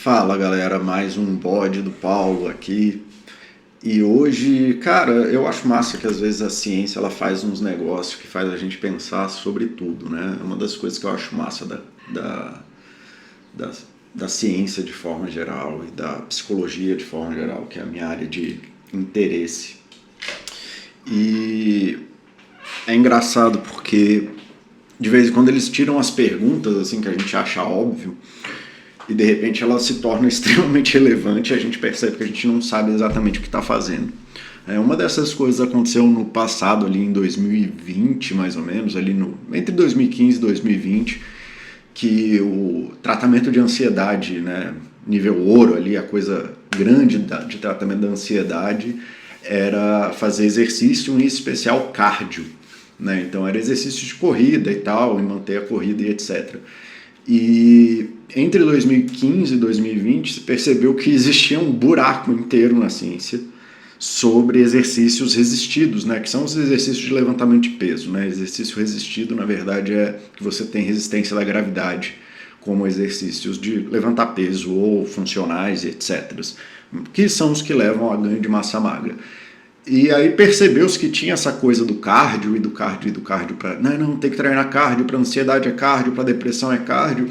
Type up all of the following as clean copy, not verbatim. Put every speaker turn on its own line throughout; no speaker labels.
Fala galera, mais um bode do Paulo aqui. E hoje, cara, eu acho massa que às vezes a ciência ela faz uns negócios que faz a gente pensar sobre tudo, né? É uma das coisas que eu acho massa da, da, da ciência de forma geral e da psicologia de forma geral, que é a minha área de interesse. E é engraçado porque de vez em quando eles tiram as perguntas assim que a gente acha óbvio e de repente ela se torna extremamente relevante e a gente percebe que a gente não sabe exatamente o que está fazendo. Uma dessas coisas aconteceu no passado, ali em 2020, mais ou menos, ali entre 2015 e 2020, que o tratamento de ansiedade, né, nível ouro, ali, a coisa grande de tratamento da ansiedade, era fazer exercício, em especial cardio. Né? Então era exercício de corrida e tal, e manter a corrida e etc. E entre 2015 e 2020 se percebeu que existia um buraco inteiro na ciência sobre exercícios resistidos, né, que são os exercícios de levantamento de peso. Né? Exercício resistido, na verdade, é que você tem resistência da gravidade, como exercícios de levantar peso ou funcionais, etc., que são os que levam a ganho de massa magra. E aí percebeu-se que tinha essa coisa do cardio e do cardio e do cardio para não, tem que treinar cardio, para ansiedade é cardio, para depressão é cardio.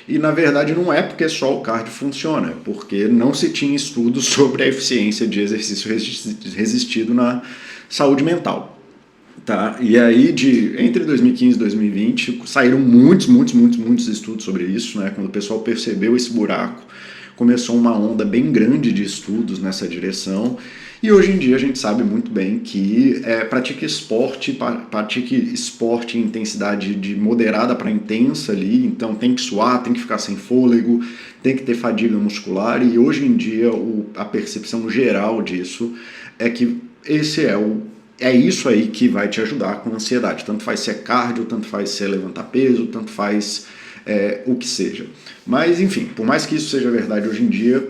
E na verdade não é porque só o cardio funciona, é porque não se tinha estudos sobre a eficiência de exercício resistido na saúde mental. Tá? E aí, entre 2015 e 2020, saíram muitos estudos sobre isso, né? Quando o pessoal percebeu esse buraco, começou uma onda bem grande de estudos nessa direção. E hoje em dia a gente sabe muito bem que pratique esporte em intensidade de moderada para intensa ali, então tem que suar, tem que ficar sem fôlego, tem que ter fadiga muscular, e hoje em dia a percepção geral disso é que é isso aí que vai te ajudar com a ansiedade. Tanto faz ser cardio, tanto faz ser levantar peso, tanto faz o que seja. Mas enfim, por mais que isso seja verdade hoje em dia,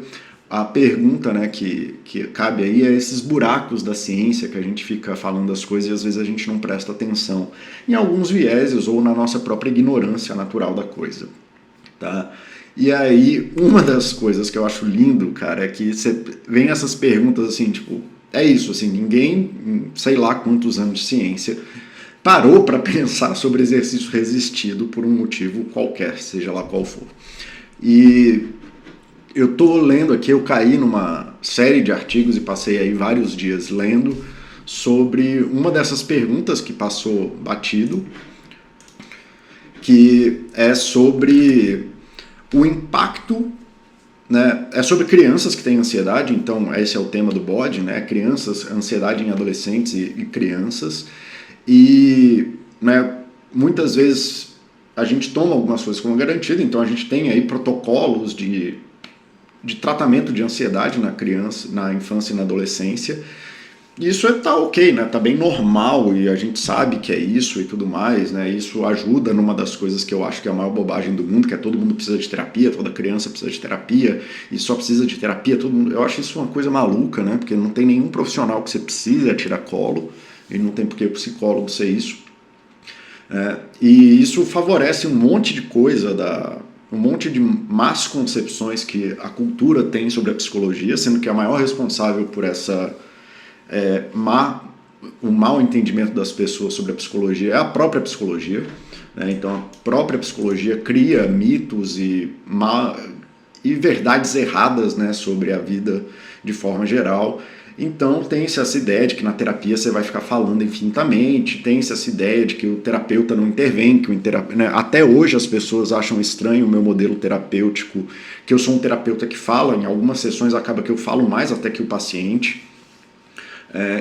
a pergunta, né, que cabe aí é esses buracos da ciência que a gente fica falando as coisas e às vezes a gente não presta atenção em alguns vieses ou na nossa própria ignorância natural da coisa. Tá? E aí, uma das coisas que eu acho lindo, cara, é que você vem essas perguntas assim, tipo, é isso, assim, ninguém, sei lá quantos anos de ciência, parou para pensar sobre exercício resistido por um motivo qualquer, seja lá qual for. E eu tô lendo aqui, eu caí numa série de artigos e passei aí vários dias lendo sobre uma dessas perguntas que passou batido, que é sobre o impacto, né, é sobre crianças que têm ansiedade, então esse é o tema do bode, né, crianças, ansiedade em adolescentes e crianças, e né, muitas vezes a gente toma algumas coisas como garantido, então a gente tem aí protocolos de tratamento de ansiedade na criança, na infância e na adolescência. Isso tá ok, né? Tá bem normal e a gente sabe que é isso e tudo mais, né? Isso ajuda numa das coisas que eu acho que é a maior bobagem do mundo, que é todo mundo precisa de terapia, toda criança precisa de terapia e só precisa de terapia todo mundo. Eu acho isso uma coisa maluca, né? Porque não tem nenhum profissional que você precise tirar colo e não tem por que o psicólogo ser isso. E isso favorece um monte de coisa um monte de más concepções que a cultura tem sobre a psicologia, sendo que a maior responsável por o mau entendimento das pessoas sobre a psicologia é a própria psicologia. Né? Então a própria psicologia cria mitos e verdades erradas, né, sobre a vida de forma geral. Então tem-se essa ideia de que na terapia você vai ficar falando infinitamente, tem-se essa ideia de que o terapeuta não intervém, que né? Até hoje as pessoas acham estranho o meu modelo terapêutico, que eu sou um terapeuta que fala, em algumas sessões acaba que eu falo mais até que o paciente.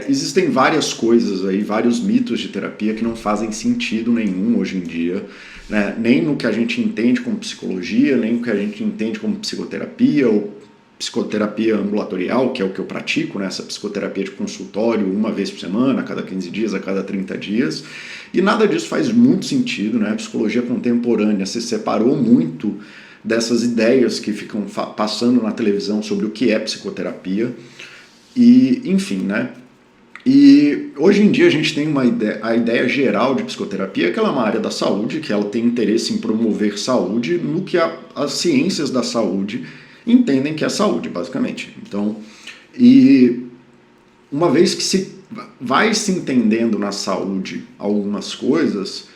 Existem várias coisas aí, vários mitos de terapia que não fazem sentido nenhum hoje em dia, né? Nem no que a gente entende como psicologia, nem no que a gente entende como psicoterapia ou psicoterapia ambulatorial, que é o que eu pratico, né? Essa psicoterapia de consultório uma vez por semana, a cada 15 dias, a cada 30 dias, e nada disso faz muito sentido, né? A psicologia contemporânea se separou muito dessas ideias que ficam passando na televisão sobre o que é psicoterapia, e enfim, né? E hoje em dia a gente tem a ideia geral de psicoterapia, que ela é uma área da saúde, que ela tem interesse em promover saúde no que as ciências da saúde entendem que é saúde, basicamente. Então, e uma vez que vai se entendendo na saúde algumas coisas,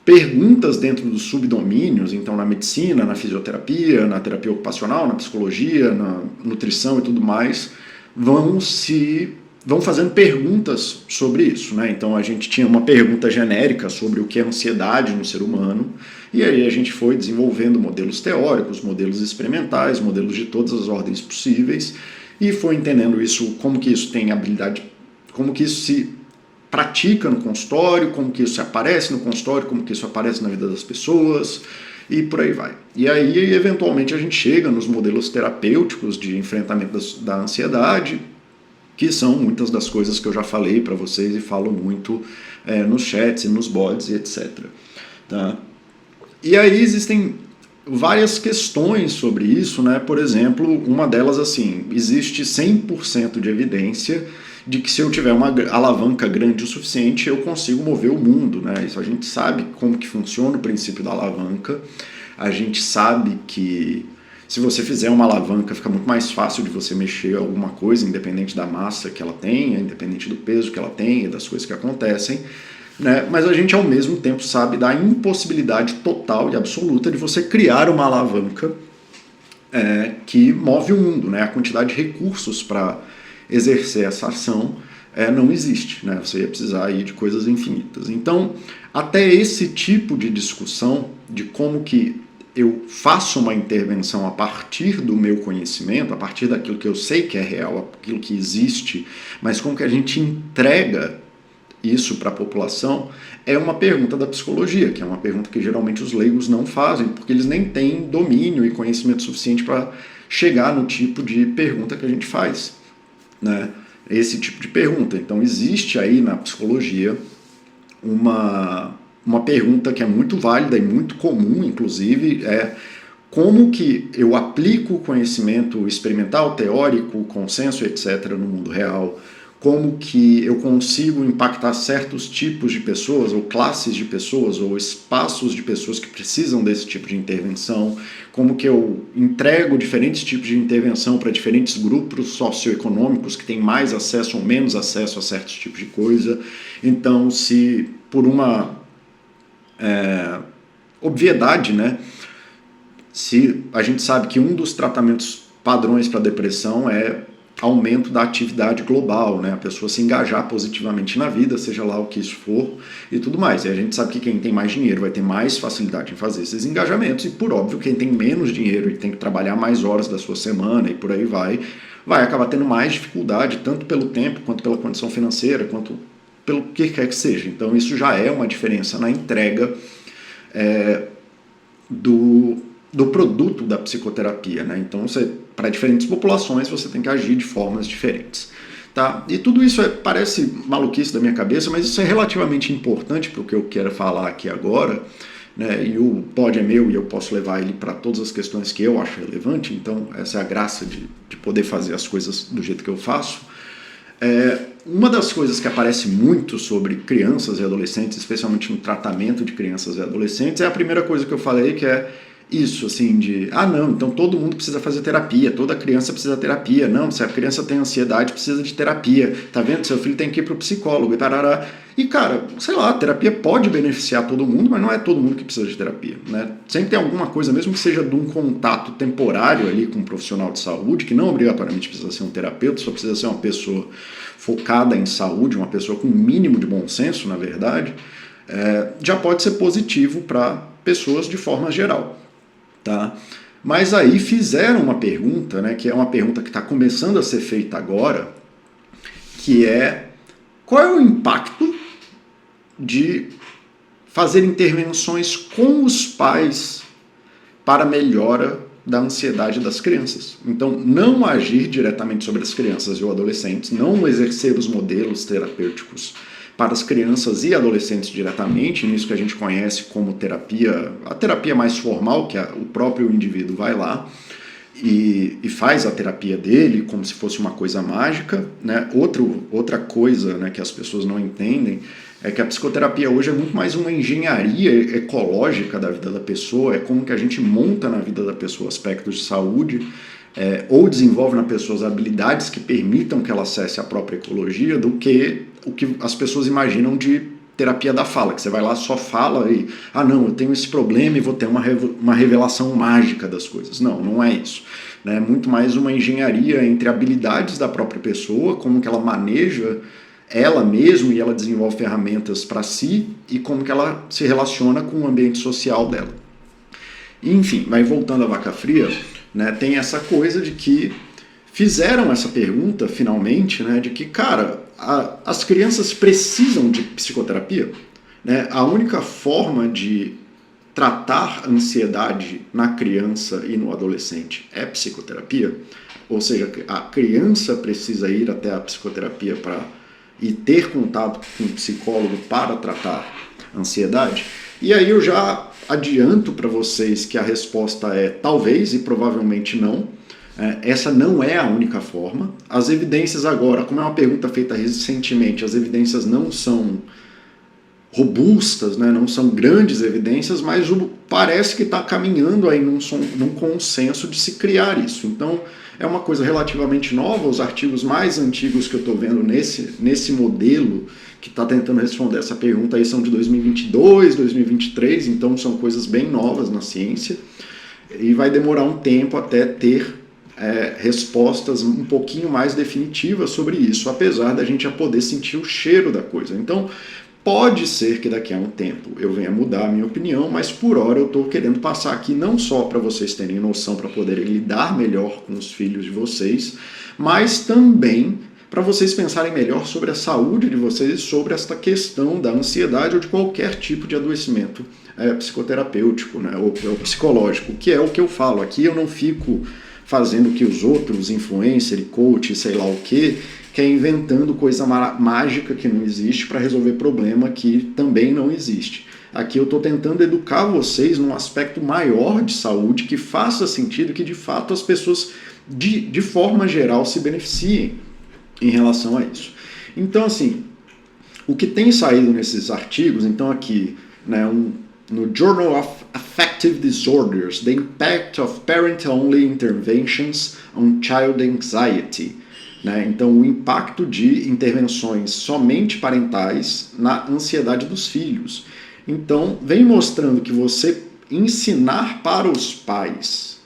perguntas dentro dos subdomínios, então na medicina, na fisioterapia, na terapia ocupacional, na psicologia, na nutrição e tudo mais, vão fazendo perguntas sobre isso, né? Então a gente tinha uma pergunta genérica sobre o que é ansiedade no ser humano, e aí a gente foi desenvolvendo modelos teóricos, modelos experimentais, modelos de todas as ordens possíveis, e foi entendendo isso, como que isso tem habilidade, como que isso se pratica no consultório, como que isso aparece no consultório, como que isso aparece na vida das pessoas, e por aí vai. E aí, eventualmente, a gente chega nos modelos terapêuticos de enfrentamento da ansiedade, que são muitas das coisas que eu já falei para vocês e falo muito nos chats e nos bots e etc. Tá? E aí existem várias questões sobre isso, né? Por exemplo, uma delas assim, existe 100% de evidência de que se eu tiver uma alavanca grande o suficiente, eu consigo mover o mundo, né? Isso a gente sabe como que funciona o princípio da alavanca, a gente sabe que se você fizer uma alavanca, fica muito mais fácil de você mexer alguma coisa, independente da massa que ela tenha, independente do peso que ela tenha, das coisas que acontecem, né? Mas a gente ao mesmo tempo sabe da impossibilidade total e absoluta de você criar uma alavanca que move o mundo, né? A quantidade de recursos para exercer essa ação não existe, né? Você ia precisar aí de coisas infinitas. Então, até esse tipo de discussão de como que eu faço uma intervenção a partir do meu conhecimento, a partir daquilo que eu sei que é real, aquilo que existe, mas como que a gente entrega isso para a população, é uma pergunta da psicologia, que é uma pergunta que geralmente os leigos não fazem, porque eles nem têm domínio e conhecimento suficiente para chegar no tipo de pergunta que a gente faz, né? Esse tipo de pergunta. Então existe aí na psicologia uma pergunta que é muito válida e muito comum, inclusive, como que eu aplico o conhecimento experimental, teórico, consenso, etc., no mundo real, como que eu consigo impactar certos tipos de pessoas, ou classes de pessoas, ou espaços de pessoas que precisam desse tipo de intervenção, como que eu entrego diferentes tipos de intervenção para diferentes grupos socioeconômicos que têm mais acesso ou menos acesso a certos tipos de coisa. Então, se por uma obviedade, né, se a gente sabe que um dos tratamentos padrões para depressão é aumento da atividade global, né? A pessoa se engajar positivamente na vida, seja lá o que isso for e tudo mais. E a gente sabe que quem tem mais dinheiro vai ter mais facilidade em fazer esses engajamentos e, por óbvio, quem tem menos dinheiro e tem que trabalhar mais horas da sua semana e por aí vai acabar tendo mais dificuldade, tanto pelo tempo, quanto pela condição financeira, quanto pelo que quer que seja. Então isso já é uma diferença na entrega do produto da psicoterapia, né? Então, para diferentes populações, você tem que agir de formas diferentes. Tá? E tudo isso parece maluquice da minha cabeça, mas isso é relativamente importante para o que eu quero falar aqui agora, né? E o pod é meu e eu posso levar ele para todas as questões que eu acho relevante, então essa é a graça de poder fazer as coisas do jeito que eu faço. Uma das coisas que aparece muito sobre crianças e adolescentes, especialmente no tratamento de crianças e adolescentes, é a primeira coisa que eu falei, que é isso, assim, não, então todo mundo precisa fazer terapia, toda criança precisa de terapia, não, se a criança tem ansiedade, precisa de terapia, tá vendo? Seu filho tem que ir pro psicólogo e tarará. E, cara, sei lá, a terapia pode beneficiar todo mundo, mas não é todo mundo que precisa de terapia, né? Sempre tem alguma coisa, mesmo que seja de um contato temporário ali com um profissional de saúde, que não obrigatoriamente precisa ser um terapeuta, só precisa ser uma pessoa focada em saúde, uma pessoa com um mínimo de bom senso, na verdade, já pode ser positivo para pessoas de forma geral. Tá? Mas aí fizeram uma pergunta, né, que é uma pergunta que está começando a ser feita agora, que é: qual é o impacto de fazer intervenções com os pais para a melhora da ansiedade das crianças? Então, não agir diretamente sobre as crianças ou adolescentes, não exercer os modelos terapêuticos para as crianças e adolescentes diretamente, nisso que a gente conhece como terapia, a terapia mais formal, que o próprio indivíduo vai lá e faz a terapia dele como se fosse uma coisa mágica, né? Outra coisa, né, que as pessoas não entendem é que a psicoterapia hoje é muito mais uma engenharia ecológica da vida da pessoa, é como que a gente monta na vida da pessoa aspectos de saúde ou desenvolve na pessoa as habilidades que permitam que ela acesse a própria ecologia do que o que as pessoas imaginam de terapia da fala, que você vai lá, só fala e, não, eu tenho esse problema e vou ter uma revelação mágica das coisas. Não, não é isso. É muito mais uma engenharia entre habilidades da própria pessoa, como que ela maneja ela mesma e ela desenvolve ferramentas para si e como que ela se relaciona com o ambiente social dela. Enfim, vai voltando à vaca fria, né, tem essa coisa de que fizeram essa pergunta, finalmente, né, de que, cara, as crianças precisam de psicoterapia. Né? A única forma de tratar ansiedade na criança e no adolescente é psicoterapia. Ou seja, a criança precisa ir até a psicoterapia e ter contato com um psicólogo para tratar ansiedade. E aí eu já adianto para vocês que a resposta é talvez e provavelmente não. Essa não é a única forma. As evidências agora, como é uma pergunta feita recentemente, as evidências não são robustas, né? Não são grandes evidências, mas parece que está caminhando aí num consenso de se criar isso. Então é uma coisa relativamente nova. Os artigos mais antigos que eu estou vendo nesse modelo que está tentando responder essa pergunta aí são de 2022, 2023, então são coisas bem novas na ciência e vai demorar um tempo até ter respostas um pouquinho mais definitivas sobre isso, apesar da gente já poder sentir o cheiro da coisa. Então, pode ser que daqui a um tempo eu venha mudar a minha opinião, mas por hora eu estou querendo passar aqui não só para vocês terem noção, para poderem lidar melhor com os filhos de vocês, mas também para vocês pensarem melhor sobre a saúde de vocês, sobre esta questão da ansiedade ou de qualquer tipo de adoecimento psicoterapêutico, né, ou psicológico, que é o que eu falo. Aqui eu não fico fazendo o que os outros, influencer, coach, sei lá o que é inventando coisa mágica que não existe para resolver problema que também não existe. Aqui eu estou tentando educar vocês num aspecto maior de saúde que faça sentido, que de fato as pessoas, de forma geral, se beneficiem em relação a isso. Então, assim, o que tem saído nesses artigos, então aqui, né, no Journal of Affective Disorders, The Impact of Parent-Only Interventions on Child Anxiety. Né? Então, o impacto de intervenções somente parentais na ansiedade dos filhos. Então, vem mostrando que você ensinar para os pais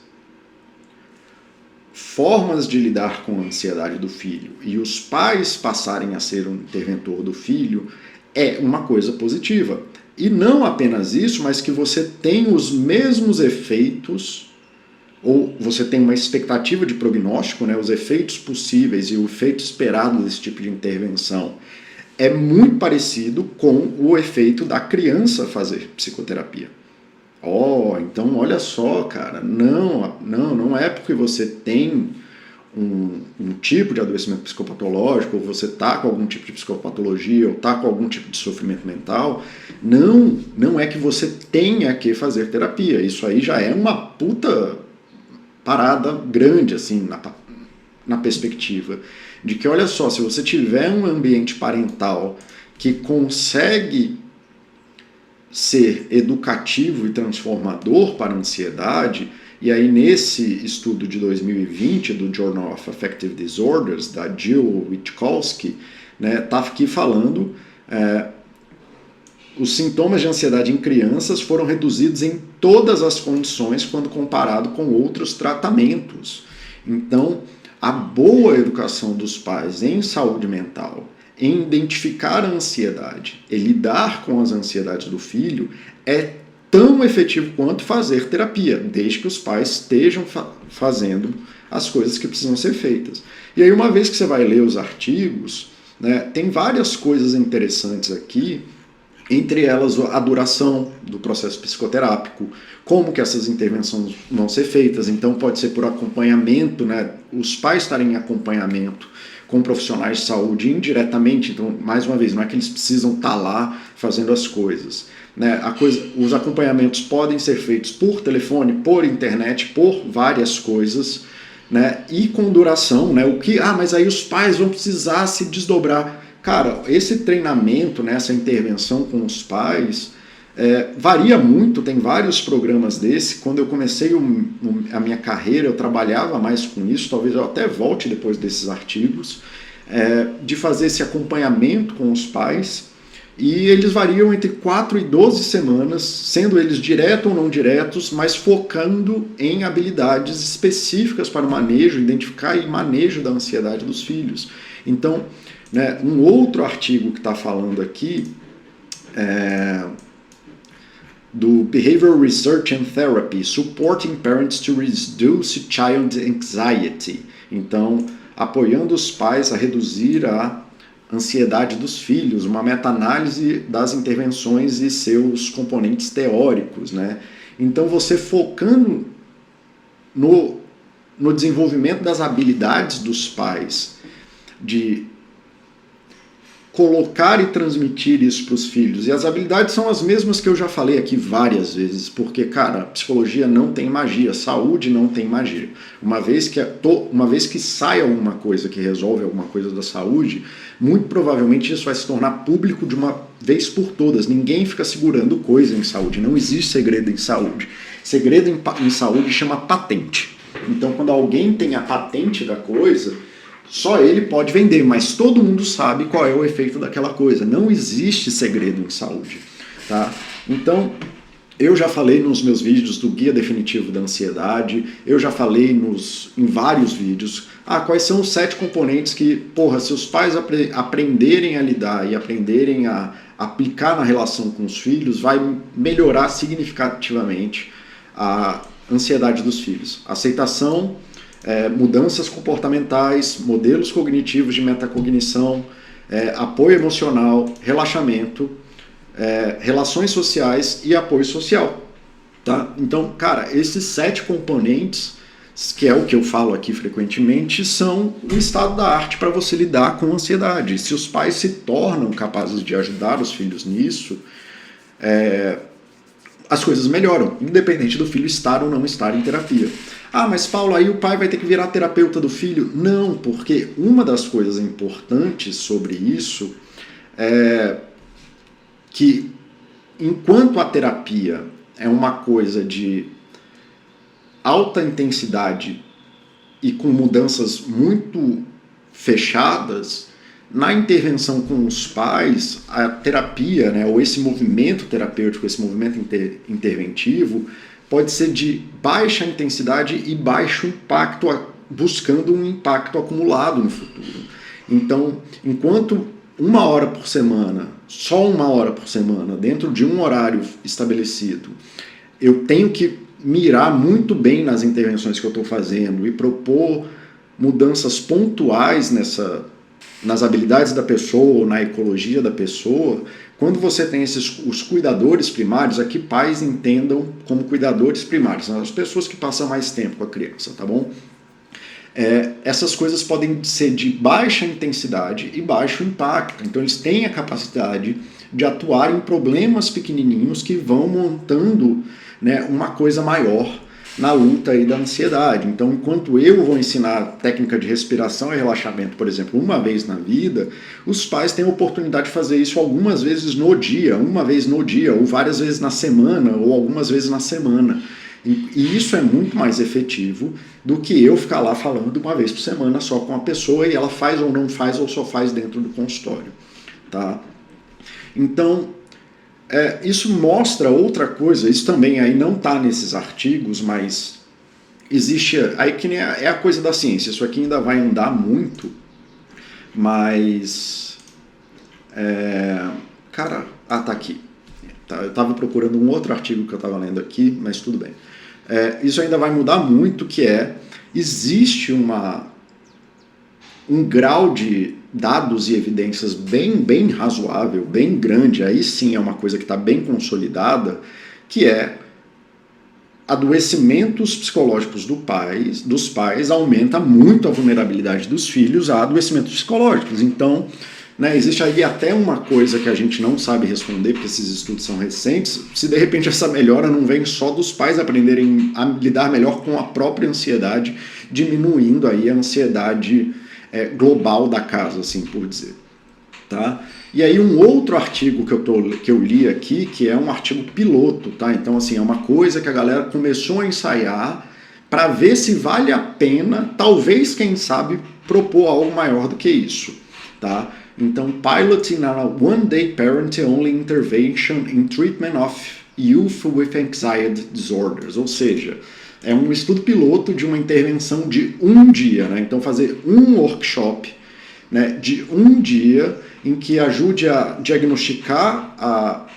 formas de lidar com a ansiedade do filho e os pais passarem a ser um interventor do filho é uma coisa positiva. E não apenas isso, mas que você tem os mesmos efeitos, ou você tem uma expectativa de prognóstico, né, os efeitos possíveis e o efeito esperado desse tipo de intervenção é muito parecido com o efeito da criança fazer psicoterapia. Então olha só, cara, não é porque você tem um tipo de adoecimento psicopatológico, ou você está com algum tipo de psicopatologia, ou está com algum tipo de sofrimento mental, não é que você tenha que fazer terapia. Isso aí já é uma puta parada grande, assim, na perspectiva de que, olha só, se você tiver um ambiente parental que consegue ser educativo e transformador para a ansiedade, e aí nesse estudo de 2020 do Journal of Affective Disorders, da Jill Witkowski, né, tá aqui falando os sintomas de ansiedade em crianças foram reduzidos em todas as condições quando comparado com outros tratamentos. Então, a boa educação dos pais em saúde mental, em identificar a ansiedade e lidar com as ansiedades do filho é tão efetivo quanto fazer terapia, desde que os pais estejam fazendo as coisas que precisam ser feitas. E aí, uma vez que você vai ler os artigos, né, tem várias coisas interessantes aqui, entre elas a duração do processo psicoterápico, como que essas intervenções vão ser feitas. Então pode ser por acompanhamento, né, os pais estarem em acompanhamento com profissionais de saúde indiretamente. Então, mais uma vez, não é que eles precisam estar lá fazendo as coisas. Né? Os acompanhamentos podem ser feitos por telefone, por internet, por várias coisas, né? E com duração, né? Mas aí os pais vão precisar se desdobrar. Cara, esse treinamento, né, essa intervenção com os pais, Varia muito, tem vários programas desse. Quando eu comecei a minha carreira, eu trabalhava mais com isso, talvez eu até volte depois desses artigos, de fazer esse acompanhamento com os pais, e eles variam entre 4 e 12 semanas, sendo eles diretos ou não diretos, mas focando em habilidades específicas para o manejo, identificar e manejo da ansiedade dos filhos. Então, né, um outro artigo que está falando aqui do Behavioral Research and Therapy, Supporting Parents to Reduce Child Anxiety. Então, apoiando os pais a reduzir a ansiedade dos filhos, uma meta-análise das intervenções e seus componentes teóricos, né? Então, você focando no desenvolvimento das habilidades dos pais, de colocar e transmitir isso para os filhos. E as habilidades são as mesmas que eu já falei aqui várias vezes, porque, cara, psicologia não tem magia, saúde não tem magia. Uma vez que sai alguma coisa que resolve alguma coisa da saúde, muito provavelmente isso vai se tornar público de uma vez por todas. Ninguém fica segurando coisa em saúde, não existe segredo em saúde. Segredo em saúde chama patente. Então, quando alguém tem a patente da coisa, só ele pode vender, mas todo mundo sabe qual é o efeito daquela coisa. Não existe segredo em saúde, tá? Então, eu já falei nos meus vídeos do Guia Definitivo da Ansiedade, eu já falei em vários vídeos, quais são os 7 componentes que, se os pais aprenderem a lidar e aprenderem a aplicar na relação com os filhos, vai melhorar significativamente a ansiedade dos filhos. Aceitação, mudanças comportamentais, modelos cognitivos de metacognição, apoio emocional, relaxamento, relações sociais e apoio social. Tá? Então, cara, esses 7 componentes, que é o que eu falo aqui frequentemente, são o estado da arte para você lidar com a ansiedade. Se os pais se tornam capazes de ajudar os filhos nisso, as coisas melhoram, independente do filho estar ou não estar em terapia. Mas Paulo, aí o pai vai ter que virar terapeuta do filho? Não, porque uma das coisas importantes sobre isso é que, enquanto a terapia é uma coisa de alta intensidade e com mudanças muito fechadas, na intervenção com os pais, a terapia, né, ou esse movimento terapêutico, esse movimento interventivo, pode ser de baixa intensidade e baixo impacto, buscando um impacto acumulado no futuro. Então, enquanto 1 hora por semana, só 1 hora por semana, dentro de um horário estabelecido, eu tenho que mirar muito bem nas intervenções que eu estou fazendo e propor mudanças pontuais nas habilidades da pessoa ou na ecologia da pessoa. Quando você tem os cuidadores primários, aqui pais entendam como cuidadores primários, são as pessoas que passam mais tempo com a criança, tá bom? Essas coisas podem ser de baixa intensidade e baixo impacto, então eles têm a capacidade de atuar em problemas pequenininhos que vão montando, né, uma coisa maior na luta aí da ansiedade. Então, enquanto eu vou ensinar técnica de respiração e relaxamento, por exemplo, uma vez na vida, os pais têm a oportunidade de fazer isso algumas vezes no dia, uma vez no dia, ou várias vezes na semana, ou algumas vezes na semana. E isso é muito mais efetivo do que eu ficar lá falando uma vez por semana só com a pessoa e ela faz ou não faz ou só faz dentro do consultório. Tá? Então, isso mostra outra coisa, isso também aí não está nesses artigos, mas existe, aí que nem é a coisa da ciência, isso aqui ainda vai andar muito, mas, tá aqui, eu estava procurando um outro artigo que eu estava lendo aqui, mas tudo bem. Isso ainda vai mudar muito, existe um grau de dados e evidências bem razoável, bem grande, aí sim é uma coisa que está bem consolidada, que adoecimentos psicológicos dos pais aumenta muito a vulnerabilidade dos filhos a adoecimentos psicológicos. Então, né, existe aí até uma coisa que a gente não sabe responder, porque esses estudos são recentes, se de repente essa melhora não vem só dos pais aprenderem a lidar melhor com a própria ansiedade, diminuindo aí a ansiedade global da casa, assim por dizer. tá? E aí um outro artigo que eu li aqui, que é um artigo piloto, tá? Então, assim, é uma coisa que a galera começou a ensaiar para ver se vale a pena, talvez, quem sabe, propor algo maior do que isso, tá? Então, piloting a one-day parent-only intervention in treatment of youth with anxiety disorders, ou seja, é um estudo piloto de uma intervenção de um dia, né? Então, fazer um workshop, né, de um dia em que ajude a diagnosticar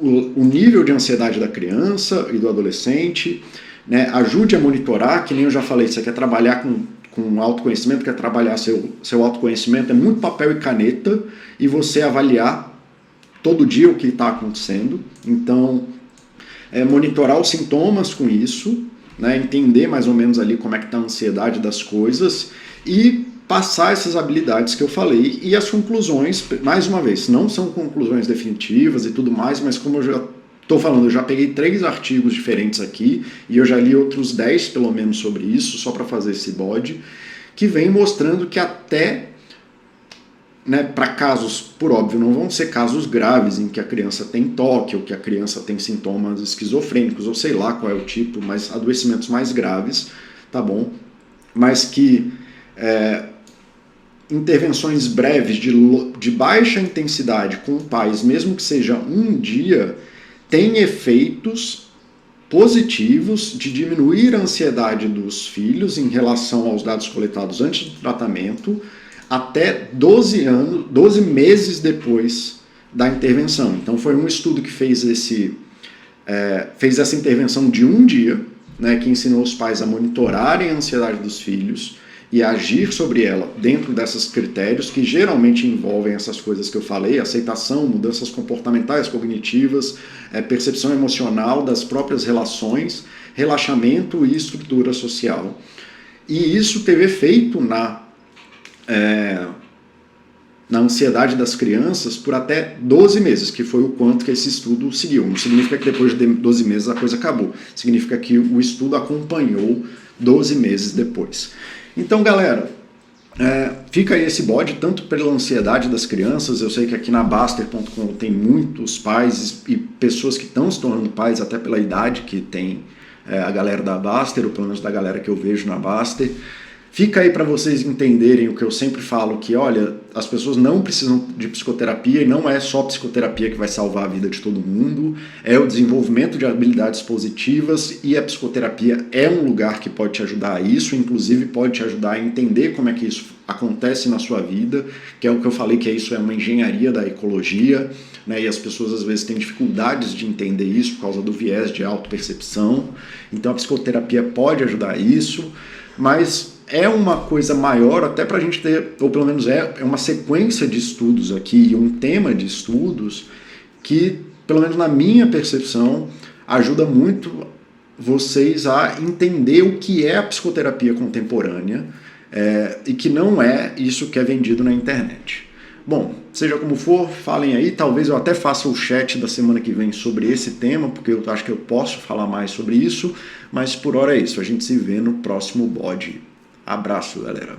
o nível de ansiedade da criança e do adolescente, né, ajude a monitorar, que nem eu já falei, você quer trabalhar com autoconhecimento, quer trabalhar seu autoconhecimento, é muito papel e caneta, e você avaliar todo dia o que está acontecendo. Então, monitorar os sintomas com isso, né, entender mais ou menos ali como é que está a ansiedade das coisas e passar essas habilidades que eu falei. E as conclusões, mais uma vez, não são conclusões definitivas e tudo mais, mas como eu já estou falando, eu já peguei 3 artigos diferentes aqui e eu já li outros 10 pelo menos sobre isso, só para fazer esse bode, que vem mostrando que até, né, para casos, por óbvio, não vão ser casos graves em que a criança tem toque ou que a criança tem sintomas esquizofrênicos ou sei lá qual é o tipo, mas adoecimentos mais graves, tá bom? Mas que intervenções breves de baixa intensidade com pais, mesmo que seja um dia, tem efeitos positivos de diminuir a ansiedade dos filhos em relação aos dados coletados antes do tratamento até 12 meses depois da intervenção. Então foi um estudo que fez essa intervenção de um dia, né, que ensinou os pais a monitorarem a ansiedade dos filhos e agir sobre ela dentro desses critérios que geralmente envolvem essas coisas que eu falei: aceitação, mudanças comportamentais, cognitivas, percepção emocional das próprias relações, relaxamento e estrutura social. E isso teve efeito na ansiedade das crianças por até 12 meses, que foi o quanto que esse estudo seguiu. Não significa que depois de 12 meses a coisa acabou, significa que o estudo acompanhou 12 meses depois. Então, galera, fica aí esse bode, tanto pela ansiedade das crianças. Eu sei que aqui na Baster.com tem muitos pais e pessoas que estão se tornando pais, até pela idade que tem a galera da Baster, ou pelo menos da galera que eu vejo na Baster. Fica aí para vocês entenderem o que eu sempre falo, que olha, as pessoas não precisam de psicoterapia, e não é só psicoterapia que vai salvar a vida de todo mundo, é o desenvolvimento de habilidades positivas, e a psicoterapia é um lugar que pode te ajudar a isso, inclusive pode te ajudar a entender como é que isso acontece na sua vida, que é o que eu falei, que isso é uma engenharia da ecologia, né, e as pessoas às vezes têm dificuldades de entender isso por causa do viés de autopercepção. Então a psicoterapia pode ajudar a isso, mas é uma coisa maior até para a gente ter, ou pelo menos é uma sequência de estudos aqui, um tema de estudos que, pelo menos na minha percepção, ajuda muito vocês a entender o que é a psicoterapia contemporânea, e que não é isso que é vendido na internet. Bom, seja como for, falem aí, talvez eu até faça o chat da semana que vem sobre esse tema, porque eu acho que eu posso falar mais sobre isso, mas por hora é isso, a gente se vê no próximo bode. Abraço, galera.